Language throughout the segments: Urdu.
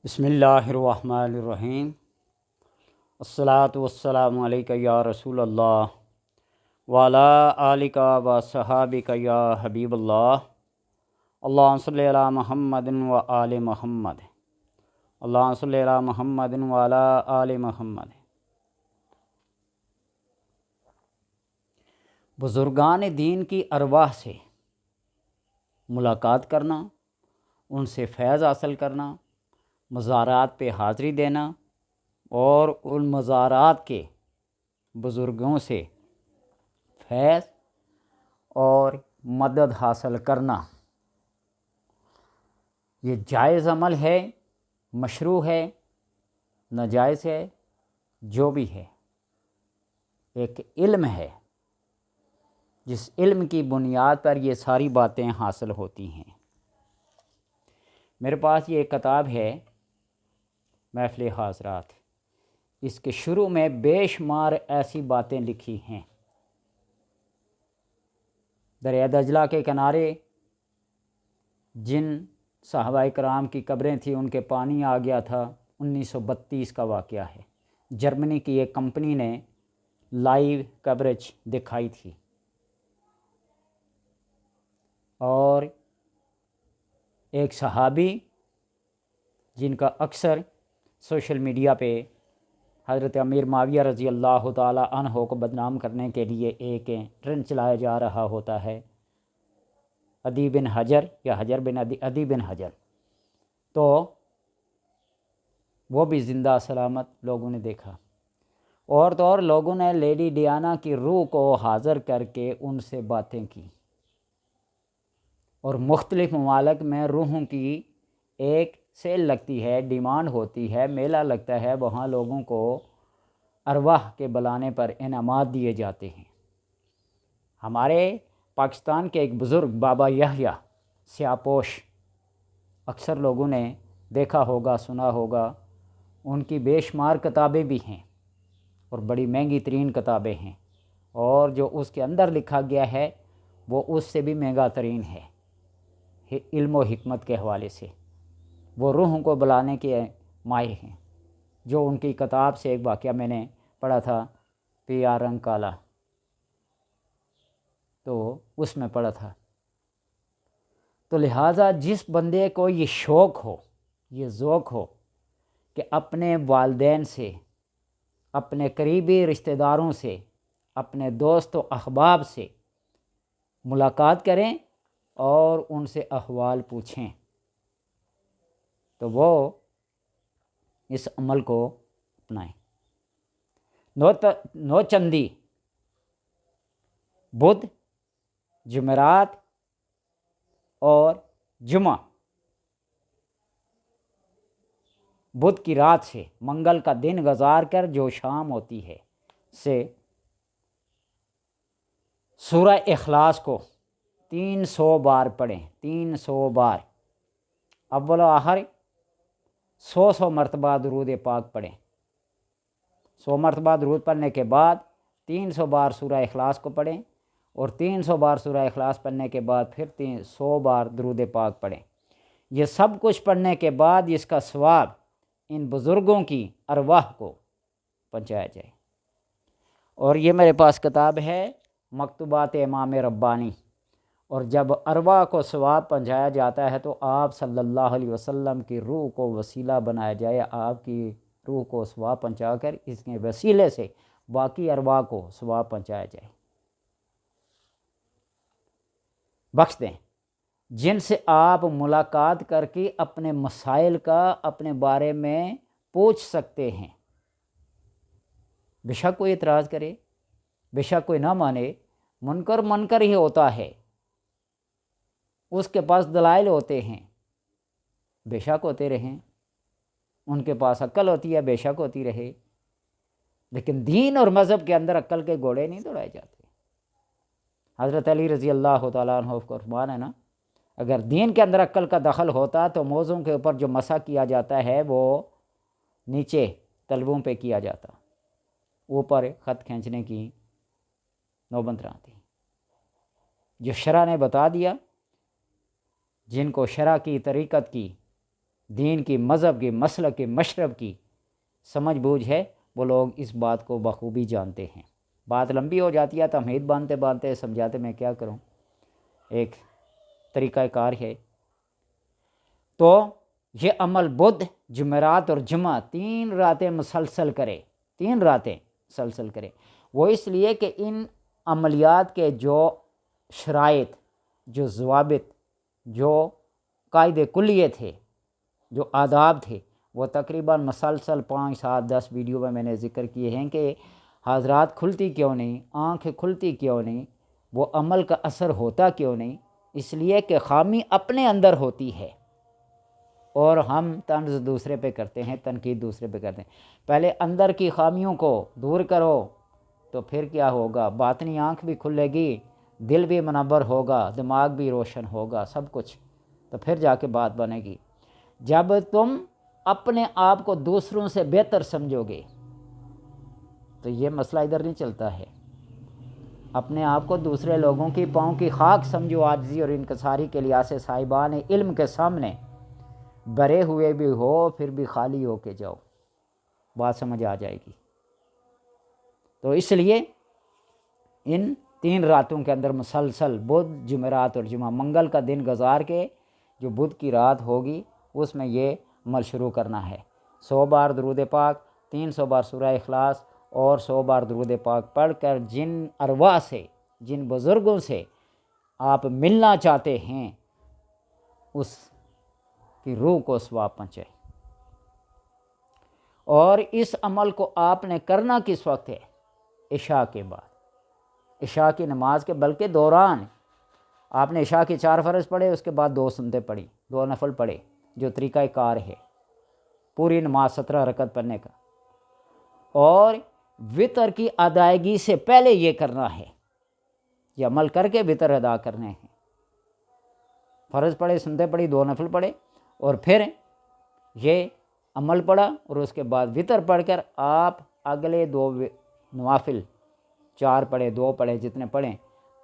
بسم اللہ الرحمن الرحیم۔ الصلاۃ والسلام علیک یا رسول اللہ وعلی آلک و صحابک یا حبیب اللہ۔ اللہم صلی علی محمد و آل محمد۔ اللہم صلی علی محمد و علی آل محمد۔ بزرگان دین کی ارواح سے ملاقات کرنا، ان سے فیض حاصل کرنا، مزارات پہ حاضری دینا اور ان مزارات کے بزرگوں سے فیض اور مدد حاصل کرنا، یہ جائز عمل ہے، مشروع ہے، ناجائز ہے، جو بھی ہے، ایک علم ہے جس علم کی بنیاد پر یہ ساری باتیں حاصل ہوتی ہیں۔ میرے پاس یہ ایک کتاب ہے، محفل حاضرات۔ اس کے شروع میں بے شمار ایسی باتیں لکھی ہیں۔ دریا دجلہ کے کنارے جن صحابہ کرام کی قبریں تھیں ان کے پانی آ گیا تھا، 1932 کا واقعہ ہے۔ جرمنی کی ایک کمپنی نے لائیو کوریج دکھائی تھی اور ایک صحابی جن کا اکثر سوشل میڈیا پہ حضرت امیر معاویہ رضی اللہ تعالی عنہ کو بدنام کرنے کے لیے ایک ٹرینڈ چلایا جا رہا ہوتا ہے، عدی بن حجر یا حجر بن عدی بن حجر، تو وہ بھی زندہ سلامت لوگوں نے دیکھا۔ اور تو اور لوگوں نے لیڈی ڈیانا کی روح کو حاضر کر کے ان سے باتیں کی، اور مختلف ممالک میں روحوں کی ایک سیل لگتی ہے، ڈیمانڈ ہوتی ہے، میلہ لگتا ہے، وہاں لوگوں کو ارواح کے بلانے پر انعامات دیے جاتے ہیں۔ ہمارے پاکستان کے ایک بزرگ بابا یحییٰ سیاہ پوش، اکثر لوگوں نے دیکھا ہوگا، سنا ہوگا، ان کی بے شمار کتابیں بھی ہیں اور بڑی مہنگی ترین کتابیں ہیں، اور جو اس کے اندر لکھا گیا ہے وہ اس سے بھی مہنگا ترین ہے علم و حکمت کے حوالے سے۔ وہ روحوں کو بلانے کے ماہر ہیں۔ جو ان کی کتاب سے ایک واقعہ میں نے پڑھا تھا، پیا رنگ کالا، تو اس میں پڑھا تھا۔ تو لہٰذا جس بندے کو یہ شوق ہو، یہ ذوق ہو کہ اپنے والدین سے، اپنے قریبی رشتہ داروں سے، اپنے دوست و احباب سے ملاقات کریں اور ان سے احوال پوچھیں، تو وہ اس عمل کو اپنائیں۔ نوچندی، بدھ، جمعرات اور جمعہ، بدھ کی رات سے منگل کا دن گزار کر جو شام ہوتی ہے سے سورہ اخلاص کو 300 بار پڑھیں، 300 بار، اول و آخر 100 مرتبہ درود پاک پڑھیں۔ 100 مرتبہ درود پڑھنے کے بعد 300 بار سورہ اخلاص کو پڑھیں، اور 300 بار سورہ اخلاص پڑھنے کے بعد پھر 100 بار درود پاک پڑھیں۔ یہ سب کچھ پڑھنے کے بعد اس کا ثواب ان بزرگوں کی ارواح کو پہنچایا جائے۔ اور یہ میرے پاس کتاب ہے، مکتوبات امام ربانی، اور جب ارواح کو ثواب پہنچایا جاتا ہے تو آپ صلی اللہ علیہ وسلم کی روح کو وسیلہ بنایا جائے، آپ کی روح کو ثواب پہنچا کر اس کے وسیلے سے باقی ارواح کو ثواب پہنچایا جائے۔ بخش دیں جن سے آپ ملاقات کر کے اپنے مسائل کا اپنے بارے میں پوچھ سکتے ہیں۔ بے شک کوئی اعتراض کرے، بے شک کوئی نہ مانے، منکر ہی ہوتا ہے، اس کے پاس دلائل ہوتے ہیں، بے شک ہوتے رہیں، ان کے پاس عقل ہوتی ہے، بے شک ہوتی رہے، لیکن دین اور مذہب کے اندر عقل کے گھوڑے نہیں دوڑائے جاتے۔ حضرت علی رضی اللہ تعالیٰ عنہ کو فرمان ہے نا، اگر دین کے اندر عقل کا دخل ہوتا تو موضوع کے اوپر جو مسح کیا جاتا ہے وہ نیچے تلووں پہ کیا جاتا، اوپر خط کھینچنے کی نوبت نہ آتی۔ جو شرع نے بتا دیا، جن کو شرع کی طریقت کی دین کی، مذہب کی، مسلک کی، مشرب کی سمجھ بوجھ ہے، وہ لوگ اس بات کو بخوبی جانتے ہیں۔ بات لمبی ہو جاتی ہے، تمہید باندھتے باندھتے سمجھاتے میں کیا کروں، ایک طریقہ کار ہے۔ تو یہ عمل بدھ، جمعرات اور جمعہ 3 راتیں مسلسل کرے، 3 راتیں مسلسل کرے۔ وہ اس لیے کہ ان عملیات کے جو شرائط، جو ضوابط، جو قاعدے کلیے تھے، جو آداب تھے، وہ تقریباً مسلسل 5 7 10 ویڈیو میں نے ذکر کیے ہیں کہ حضرات کھلتی کیوں نہیں، آنکھیں کھلتی کیوں نہیں، وہ عمل کا اثر ہوتا کیوں نہیں؟ اس لیے کہ خامی اپنے اندر ہوتی ہے اور ہم طنز دوسرے پہ کرتے ہیں، تنقید دوسرے پہ کرتے ہیں۔ پہلے اندر کی خامیوں کو دور کرو تو پھر کیا ہوگا، باطنی آنکھ بھی کھلے گی، دل بھی منور ہوگا، دماغ بھی روشن ہوگا، سب کچھ، تو پھر جا کے بات بنے گی۔ جب تم اپنے آپ کو دوسروں سے بہتر سمجھو گے تو یہ مسئلہ ادھر نہیں چلتا ہے۔ اپنے آپ کو دوسرے لوگوں کی پاؤں کی خاک سمجھو، عاجزی اور انکساری کے لحاظ سے صاحبان علم کے سامنے برے ہوئے بھی ہو پھر بھی خالی ہو کے جاؤ، بات سمجھ آ جائے گی۔ تو اس لیے ان 3 راتوں کے اندر مسلسل بدھ، جمعرات اور جمعہ، منگل کا دن گزار کے جو بدھ کی رات ہوگی اس میں یہ عمل شروع کرنا ہے۔ 100 بار درود پاک، 300 بار سورہ اخلاص اور 100 بار درود پاک پڑھ کر جن ارواح سے، جن بزرگوں سے آپ ملنا چاہتے ہیں اس کی روح کو ثواب پہنچے۔ اور اس عمل کو آپ نے کرنا کس وقت ہے؟ عشاء کے بعد، عشاء کی نماز کے بلکہ دوران۔ آپ نے عشاء کی 4 فرض پڑھے، اس کے بعد 2 سنتیں پڑھی، 2 نفل پڑھے، جو طریقہ کار ہے پوری نماز 17 رکعت پڑھنے کا۔ اور وتر کی ادائیگی سے پہلے یہ کرنا ہے، یہ عمل کر کے وتر ادا کرنے ہیں۔ فرض پڑھے، سنتیں پڑھی، 2 نفل پڑھے، اور پھر یہ عمل پڑھا، اور اس کے بعد وتر پڑھ کر آپ اگلے 2 نوافل، 4 پڑھے، 2 پڑھے، جتنے پڑھیں،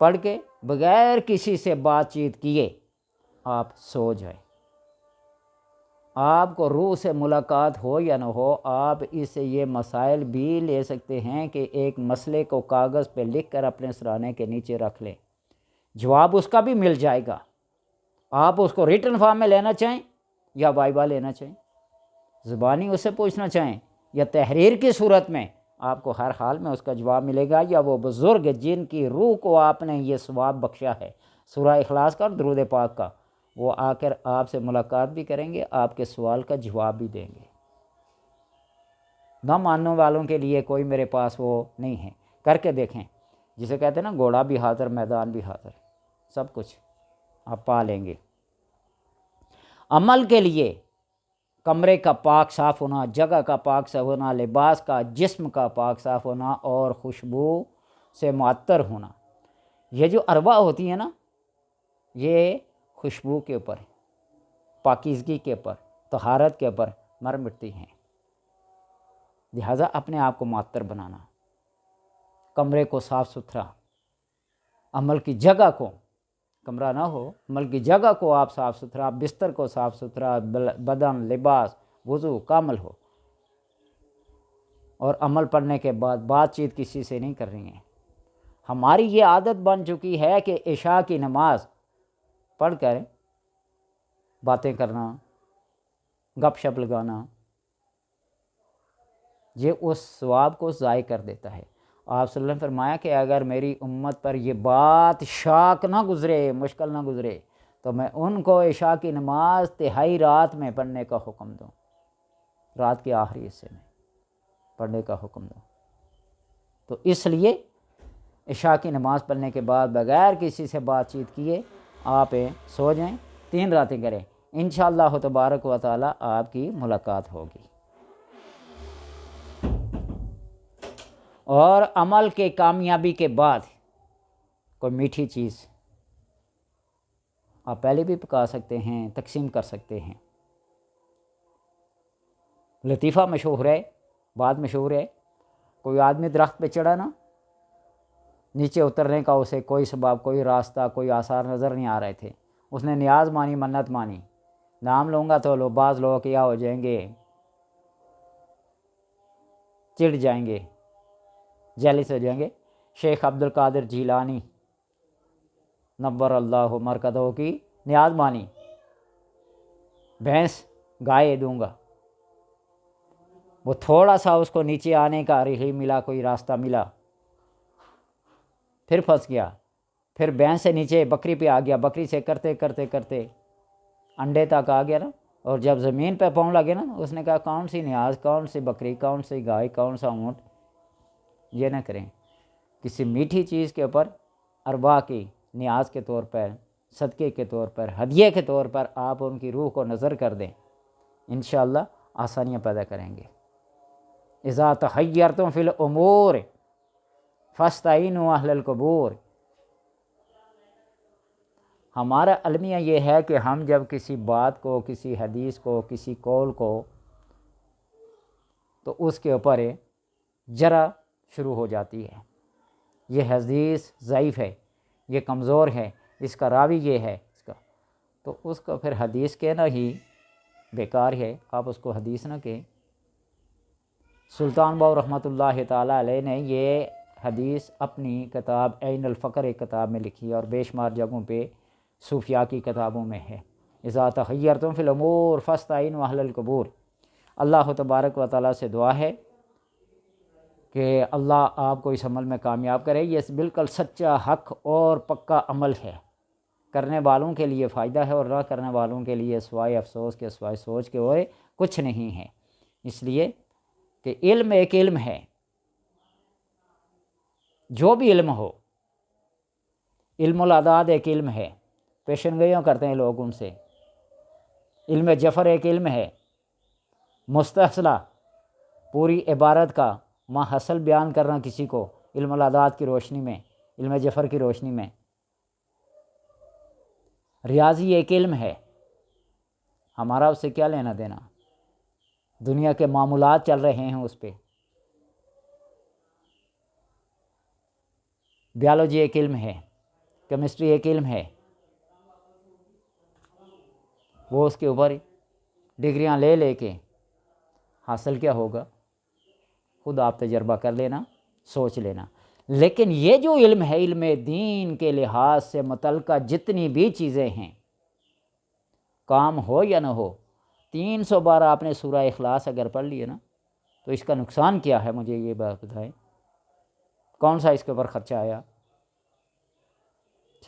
پڑھ کے بغیر کسی سے بات چیت کیے آپ سو جائیں۔ آپ کو روح سے ملاقات ہو یا نہ ہو، آپ اس سے یہ مسائل بھی لے سکتے ہیں کہ ایک مسئلے کو کاغذ پہ لکھ کر اپنے سرانے کے نیچے رکھ لیں، جواب اس کا بھی مل جائے گا۔ آپ اس کو ریٹن فارم میں لینا چاہیں یا وائبا لینا چاہیں، زبانی اس سے پوچھنا چاہیں یا تحریر کی صورت میں، آپ کو ہر حال میں اس کا جواب ملے گا۔ یا وہ بزرگ جن کی روح کو آپ نے یہ ثواب بخشا ہے سورہ اخلاص کا اور درود پاک کا، وہ آ کر آپ سے ملاقات بھی کریں گے، آپ کے سوال کا جواب بھی دیں گے۔ نہ ماننے والوں کے لیے کوئی میرے پاس وہ نہیں ہے، کر کے دیکھیں، جسے کہتے ہیں نا گھوڑا بھی حاضر میدان بھی حاضر، سب کچھ آپ پا لیں گے۔ عمل کے لیے کمرے کا پاک صاف ہونا، جگہ کا پاک صاف ہونا، لباس کا، جسم کا پاک صاف ہونا اور خوشبو سے معطر ہونا۔ یہ جو ارواح ہوتی ہیں نا، یہ خوشبو کے اوپر، پاکیزگی کے اوپر، طہارت کے اوپر مر مٹتی ہیں۔ لہٰذا اپنے آپ کو معطر بنانا، کمرے کو صاف ستھرا، عمل کی جگہ کو، کمرہ نہ ہو، عمل کی جگہ کو آپ صاف ستھرا، بستر کو صاف ستھرا، بدن، لباس، وضو کامل ہو۔ اور عمل پڑھنے کے بعد بات چیت کسی سے نہیں کر رہی ہیں۔ ہماری یہ عادت بن چکی ہے کہ عشاء کی نماز پڑھ کر باتیں کرنا، گپ شپ لگانا، یہ اس ثواب کو ضائع کر دیتا ہے۔ آپ صلی اللہ علیہ وسلم نے فرمایا کہ اگر میری امت پر یہ بات شاق نہ گزرے، مشکل نہ گزرے، تو میں ان کو عشاء کی نماز تہائی رات میں پڑھنے کا حکم دوں، رات کے آخری حصے میں پڑھنے کا حکم دوں۔ تو اس لیے عشاء کی نماز پڑھنے کے بعد بغیر کسی سے بات چیت کیے آپ سو جائیں، 3 راتیں کریں، انشاءاللہ تبارک و تعالی آپ کی ملاقات ہوگی۔ اور عمل کے کامیابی کے بعد کوئی میٹھی چیز آپ پہلے بھی پکا سکتے ہیں، تقسیم کر سکتے ہیں۔ لطیفہ مشہور ہے، بات مشہور ہے، کوئی آدمی درخت پہ چڑھا نا، نیچے اترنے کا اسے کوئی سبب، کوئی راستہ، کوئی آثار نظر نہیں آ رہے تھے، اس نے نیاز مانی، منت مانی، نام لوں گا تو بعض لوگ کیا ہو جائیں گے، چڑ جائیں گے، جیلس ہو جائیں گے۔ شیخ عبد القادر جیلانی نور اللہ مرکزہ کی نیاز مانی، بھینس گائے دوں گا، وہ تھوڑا سا اس کو نیچے آنے کا رہی ملا، کوئی راستہ ملا، پھر پھنس گیا، پھر بھینس سے نیچے بکری پہ آ گیا، بکری سے کرتے کرتے کرتے انڈے تک آ گیا نا، اور جب زمین پہ پاؤں لگے نا، اس نے کہا کون سی نیاز، کون سی بکری، کون سی گائے، کون سا اونٹ۔ یہ نہ کریں، کسی میٹھی چیز کے اوپر اربا کی نیاز کے طور پر، صدقے کے طور پر، ہدیے کے طور پر آپ ان کی روح کو نظر کر دیں، انشاءاللہ آسانیاں پیدا کریں گے۔ اذا تحیرتم فی الامور فاستعینوا اہل القبور۔ ہمارا المیہ یہ ہے کہ ہم جب کسی بات کو، کسی حدیث کو، کسی قول کو، تو اس کے اوپر جرا شروع ہو جاتی ہے، یہ حدیث ضعیف ہے، یہ کمزور ہے، اس کا راوی یہ ہے، اس کا، تو اس کو پھر حدیث کہنا ہی بیکار ہے، آپ اس کو حدیث نہ کہیں۔ سلطان باؤ رحمۃ اللہ تعالیٰ علیہ نے یہ حدیث اپنی کتاب عین الفقر ایک کتاب میں لکھی ہے، اور بے شمار جگہوں پہ صوفیاء کی کتابوں میں ہے۔ اذا تحیرتم فی الامور فاستعینوا اہل القبور۔ اللہ تبارک و تعالیٰ سے دعا ہے کہ اللہ آپ کو اس عمل میں کامیاب کرے، یہ بالکل سچا، حق اور پکا عمل ہے، کرنے والوں کے لیے فائدہ ہے، اور نہ کرنے والوں کے لیے سوائے افسوس کے، سوائے سوچ کے ہوئے کچھ نہیں ہے۔ اس لیے کہ علم ایک علم ہے، جو بھی علم ہو، علم الاعداد ایک علم ہے، پیشن گوئیاں کرتے ہیں لوگ ان سے۔ علم جفر ایک علم ہے، مستحصلہ پوری عبارت کا ماحصل بیان کرنا کسی کو علم الاعداد کی روشنی میں، علم جفر کی روشنی میں۔ ریاضی ایک علم ہے، ہمارا اس سے کیا لینا دینا، دنیا کے معاملات چل رہے ہیں اس پہ۔ بیالوجی ایک علم ہے، کیمسٹری ایک علم ہے، وہ اس کے اوپر ڈگریاں لے لے کے حاصل کیا ہوگا، خود آپ تجربہ کر لینا، سوچ لینا۔ لیکن یہ جو علم ہے، علم دین کے لحاظ سے متعلقہ جتنی بھی چیزیں ہیں، کام ہو یا نہ ہو، 300 بار آپ نے سورہ اخلاص اگر پڑھ لیے نا، تو اس کا نقصان کیا ہے، مجھے یہ بات بتائیں، کون سا اس کے اوپر خرچہ آیا؟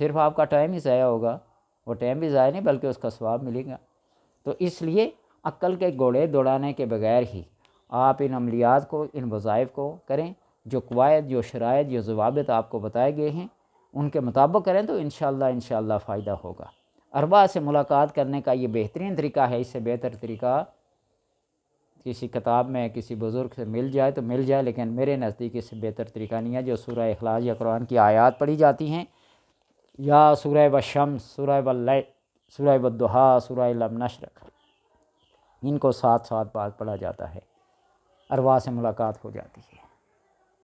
صرف آپ کا ٹائم ہی ضائع ہوگا، وہ ٹائم بھی ضائع نہیں بلکہ اس کا ثواب ملے گا۔ تو اس لیے عقل کے گھوڑے دوڑانے کے بغیر ہی آپ ان عملیات کو، ان وظائف کو کریں، جو قواعد، جو شرائط، جو ضوابط آپ کو بتائے گئے ہیں ان کے مطابق کریں، تو انشاءاللہ فائدہ ہوگا۔ اربعہ سے ملاقات کرنے کا یہ بہترین طریقہ ہے، اس سے بہتر طریقہ کسی کتاب میں کسی بزرگ سے مل جائے تو مل جائے، لیکن میرے نزدیک اس سے بہتر طریقہ نہیں ہے۔ جو سورہ اخلاص یا قرآن کی آیات پڑھی جاتی ہیں، یا سورہ والشمس، سورہ واللیل، سورہ والضحیٰ، سورہ لم نشرح، ان کو ساتھ ساتھ پڑھا جاتا ہے، ارواح سے ملاقات ہو جاتی ہے۔